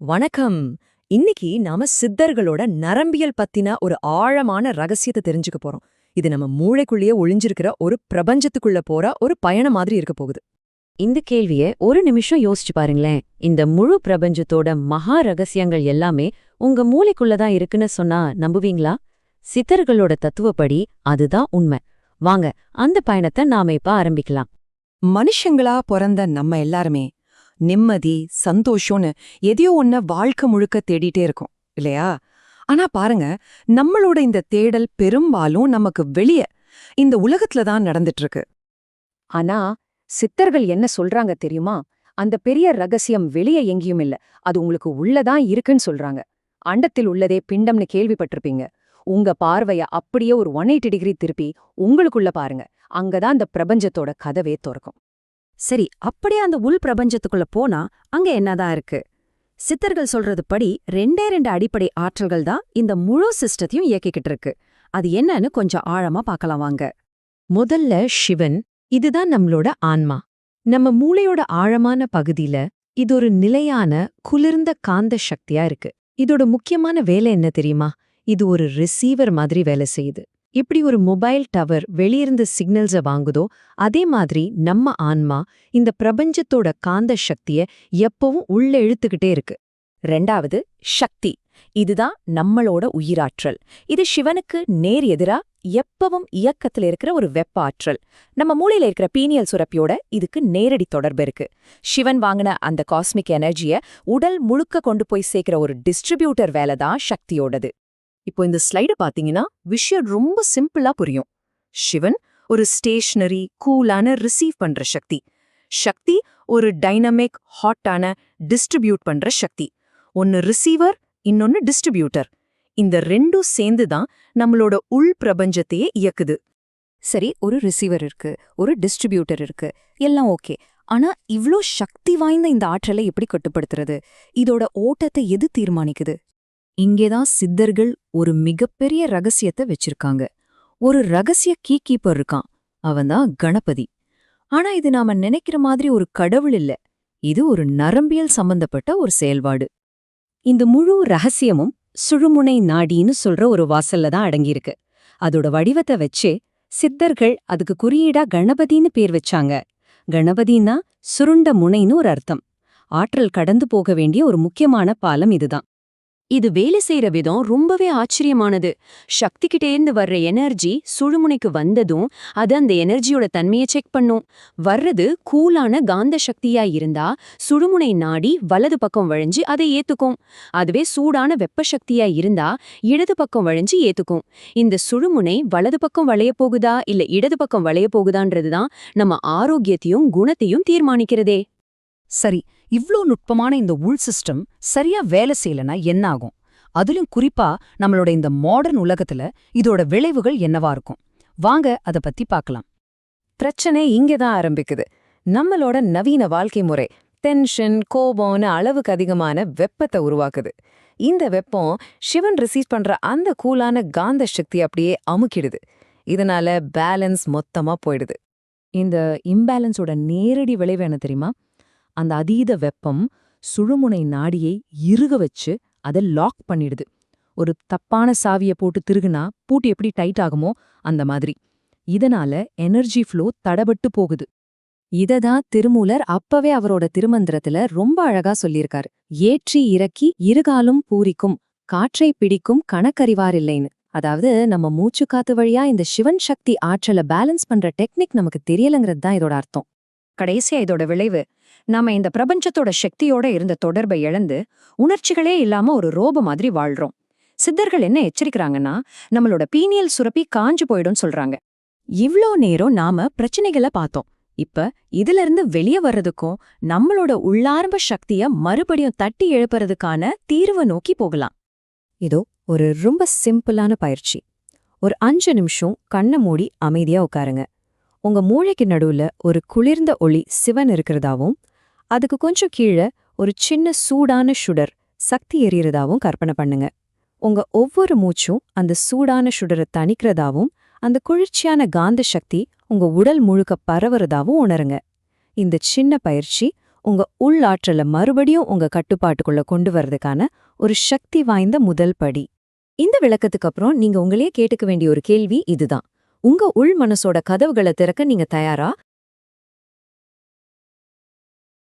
வணக்கம். இன்னைக்கு நாம சித்தர்களோட நரம்பியல் பத்தின ஒரு ஆழமான ரகசியத்தை தெரிஞ்சுக்க போறோம். இது நம்ம மூளைக்குள்ளேயே ஒளிஞ்சிருக்கிற ஒரு பிரபஞ்சத்துக்குள்ள போற ஒரு பயணம் மாதிரி இருக்க போகுது. இந்த கேள்விய ஒரு நிமிஷம் யோசிச்சு பாருங்களேன். இந்த முழு பிரபஞ்சத்தோட மகா ரகசியங்கள் எல்லாமே உங்க மூளைக்குள்ளதான் இருக்குன்னு சொன்னா நம்புவீங்களா? சித்தர்களோட தத்துவப்படி அதுதான் உண்மை. வாங்க அந்த பயணத்தை நாம இப்ப ஆரம்பிக்கலாம். மனுஷங்களா பிறந்த நம்ம எல்லாருமே நிம்மதி, சந்தோஷம்னு எதையோ ஒன்ன வாழ்க்கை முழுக்க தேடிட்டே இருக்கோம் இல்லையா? ஆனா பாருங்க, நம்மளோட இந்த தேடல் பெரும்பாலும் நமக்கு வெளிய இந்த உலகத்துல தான் நடந்துட்டு இருக்கு. ஆனா சித்தர்கள் என்ன சொல்றாங்க தெரியுமா? அந்த பெரிய ரகசியம் வெளியே எங்கேயும் இல்ல, அது உங்களுக்கு உள்ளதான் இருக்குன்னு சொல்றாங்க. அண்டத்தில் உள்ளதே பிண்டம்னு கேள்விப்பட்டிருப்பீங்க. உங்க பார்வைய அப்படியே ஒரு 180 டிகிரி திருப்பி உங்களுக்குள்ள பாருங்க. அங்கதான் அந்த பிரபஞ்சத்தோட கதவே திறக்கும். சரி, அப்படியே அந்த உள் பிரபஞ்சத்துக்குள்ள போனா அங்க என்னதான் இருக்கு? சித்தர்கள் சொல்றது படி ரெண்டு அடிப்படை ஆற்றல்கள் தான் இந்த முழு சிஸ்டத்தையும் இயக்கிக்கிட்டு இருக்கு. அது என்னன்னு கொஞ்சம் ஆழமா பார்க்கலாம் வாங்க. முதல்ல சிவன், இதுதான் நம்மளோட ஆன்மா. நம்ம மூளையோட ஆழமான பகுதியில இது ஒரு நிலையான குளிர்ந்த காந்த சக்தியா இருக்கு. இதோட முக்கியமான வேலை என்ன தெரியுமா? இது ஒரு ரிசீவர் மாதிரி வேலை செய்யுது. இப்படி ஒரு மொபைல் டவர் வெளியிருந்து சிக்னல்ஸ வாங்குதோ அதே மாதிரி நம்ம ஆன்மா இந்த பிரபஞ்சத்தோட காந்த சக்திய எப்பவும் உள்ள இழுத்துக்கிட்டே இருக்கு. ரெண்டாவது, சக்தி. இதுதான் நம்மளோட உயிராற்றல். இது சிவனுக்கு நேர் எதிரா எப்பவும் இயக்கத்துல இருக்கிற ஒரு வெப்ப ஆற்றல். நம்ம மூளையில இருக்கிற பீனியல் சுரப்பியோட இதுக்கு நேரடி தொடர்பு இருக்கு. சிவன் வாங்கின அந்த காஸ்மிக் எனர்ஜிய உடல் முழுக்க கொண்டு போய் சேர்க்கிற ஒரு டிஸ்ட்ரிபியூட்டர் வேலை தான் சக்தியோடது. இப்போ இந்த ஸ்லைட பாத்தீங்கன்னா விஷயம் ரொம்ப சிம்பிளா புரியும். சிவன் ஒரு ஸ்டேஷனரி, கூலான ரிசீவ் பண்ற சக்தி. சக்தி ஒரு டைனமிக், ஹாட்டான டிஸ்ட்ரிபியூட் பண்ற சக்தி. ஒன்னு ரிசீவர், இன்னொன்னு டிஸ்ட்ரிபியூட்டர். இந்த ரெண்டும் சேர்ந்துதான் நம்மளோட உள் பிரபஞ்சத்தையே இயக்குது. சரி, ஒரு ரிசீவர் இருக்கு, ஒரு டிஸ்ட்ரிபியூட்டர் இருக்கு, எல்லாம் ஓகே. ஆனா இவ்ளோ சக்தி வாய்ந்த இந்த ஆற்றலை எப்படி கட்டுப்படுத்துறது? இதோட ஓட்டத்தை எது தீர்மானிக்குது? இங்கேதான் சித்தர்கள் ஒரு மிகப்பெரிய ரகசியத்தை வச்சிருக்காங்க. ஒரு ரகசிய கீப்பர் இருக்கான், அவன்தான் கணபதி. ஆனா இது நாம நினைக்கிற மாதிரி ஒரு கடவுள் இல்ல, இது ஒரு நரம்பியல் சம்பந்தப்பட்ட ஒரு செயல்பாடு. இந்த முழு ரகசியமும் சுழுமுனை நாடின்னு சொல்ற ஒரு வாசல்ல தான் அடங்கியிருக்கு. அதோட வடிவத்தை வச்சே சித்தர்கள் அதுக்கு குறியீடா கணபதின்னு பேர் வச்சாங்க. கணபதினா சுருண்ட முனைன்னு ஒரு அர்த்தம். ஆற்றல் கடந்து போக வேண்டிய ஒரு முக்கியமான பாலம் இதுதான். இது வேலை செய்யற விதம் ரொம்பவே ஆச்சரியமானது. சக்திகிட்டேருந்து வர்ற எனர்ஜி சுழுமுனைக்கு வந்ததும் அது அந்த எனர்ஜியோட தன்மையை செக் பண்ணும். வர்றது கூலான காந்த சக்தியா இருந்தா சுழுமுனை நாடி வலது பக்கம் வழிஞ்சு அதை ஏத்துக்கும். அதுவே சூடான வெப்ப சக்தியா இருந்தா இடது பக்கம் வழிஞ்சு ஏத்துக்கும். இந்த சுழுமுனை வலது பக்கம் வளைய போகுதா இல்ல இடது பக்கம் வளைய போகுதான்றதுதான் நம்ம ஆரோக்கியத்தையும் குணத்தையும் தீர்மானிக்கிறதே. சரி, இவ்ளோ நுட்பமான இந்த உள் சிஸ்டம் சரியா வேலை செய்யலனா என்ன ஆகும்? அதிலும் குறிப்பா நம்மளோட இந்த மாடர்ன் உலகத்துல இதோட விளைவுகள் என்னவா இருக்கும்? வாங்க அத பத்தி பார்க்கலாம். பிரச்சனை இங்கதான் ஆரம்பிக்குது. நம்மளோட நவீன வாழ்க்கை முறை டென்ஷன், கோபம்னு அளவுக்கு அதிகமான வெப்பத்தை உருவாக்குது. இந்த வெப்பம் சிவன் ரிசீவ் பண்ற அந்த கூலான காந்த சக்தி அப்படியே அமுக்கிடுது. இதனால பேலன்ஸ் மொத்தமா போயிடுது. இந்த இம்பேலன்ஸோட நேரடி விளைவு என்ன தெரியுமா? அந்த அதீத வெப்பம் சுழுமுனை நாடியை இறுக வச்சு அதை லாக் பண்ணிடுது. ஒரு தப்பான சாவியை போட்டு திருகுனா பூட்டு எப்படி டைட் ஆகுமோ அந்த மாதிரி. இதனால எனர்ஜி ஃப்ளோ தடபட்டு போகுது. இததான் திருமூலர் அப்பவே அவரோட திருமந்திரத்துல ரொம்ப அழகா சொல்லியிருக்காரு. ஏற்றி இறக்கி இருகாலும் பூரிக்கும், காற்றை பிடிக்கும் கணக்கறிவாரில்லைன்னு. அதாவது நம்ம மூச்சு காத்து வழியா இந்த சிவன் சக்தி ஆற்றலை பேலன்ஸ் பண்ற டெக்னிக் நமக்கு தெரியலங்கிறது தான் இதோட அர்த்தம். கடைசியா இதோட விளைவு, நாம இந்த பிரபஞ்சத்தோட சக்தியோட இருந்த தொடர்பை இழந்து உணர்ச்சிகளே இல்லாம ஒரு ரோபோ மாதிரி வாழ்றோம். சித்தர்கள் என்ன எச்சரிக்கிறாங்கன்னா, நம்மளோட பீனியல் சுரப்பி காஞ்சு போயிடும் சொல்றாங்க. இவ்ளோ நேரம் நாம பிரச்சனைகளை பார்த்தோம். இப்ப இதுல இருந்து வெளியே வர்றதுக்கும் நம்மளோட உள்ளாரம்ப சக்திய மறுபடியும் தட்டி எழுப்புறதுக்கான தீர்வை நோக்கி போகலாம். இதோ ஒரு ரொம்ப சிம்பிளான பயிற்சி. ஒரு 5 நிமிஷம் கண்ணை மூடி அமைதியா உட்காருங்க. உங்க மூளைக்கு நடுவுல ஒரு குளிர்ந்த ஒளி சிவன் இருக்கிறதாவும் அதுக்கு கொஞ்சம் கீழே ஒரு சின்ன சூடான சுடர் சக்தி எரியறதாவும் கற்பனை பண்ணுங்க. உங்க ஒவ்வொரு மூச்சும் அந்த சூடான சுடரை தணிக்கிறதாவும் அந்த குளிர்ச்சியான காந்த சக்தி உங்க உடல் முழுக்க பரவுறதாவும் உணருங்க. இந்த சின்ன பயிற்சி உங்க உள்ளாற்றலை மறுபடியும் உங்க கட்டுப்பாட்டுக்குள்ள கொண்டு வர்றதுக்கான ஒரு சக்தி வாய்ந்த முதல் படி. இந்த விளக்கத்துக்கு அப்புறம் நீங்க உங்களையே கேட்டுக்க வேண்டிய ஒரு கேள்வி இதுதான். உங்க உள் மனசோட கதவுகளை திறக்க நீங்க தயாரா?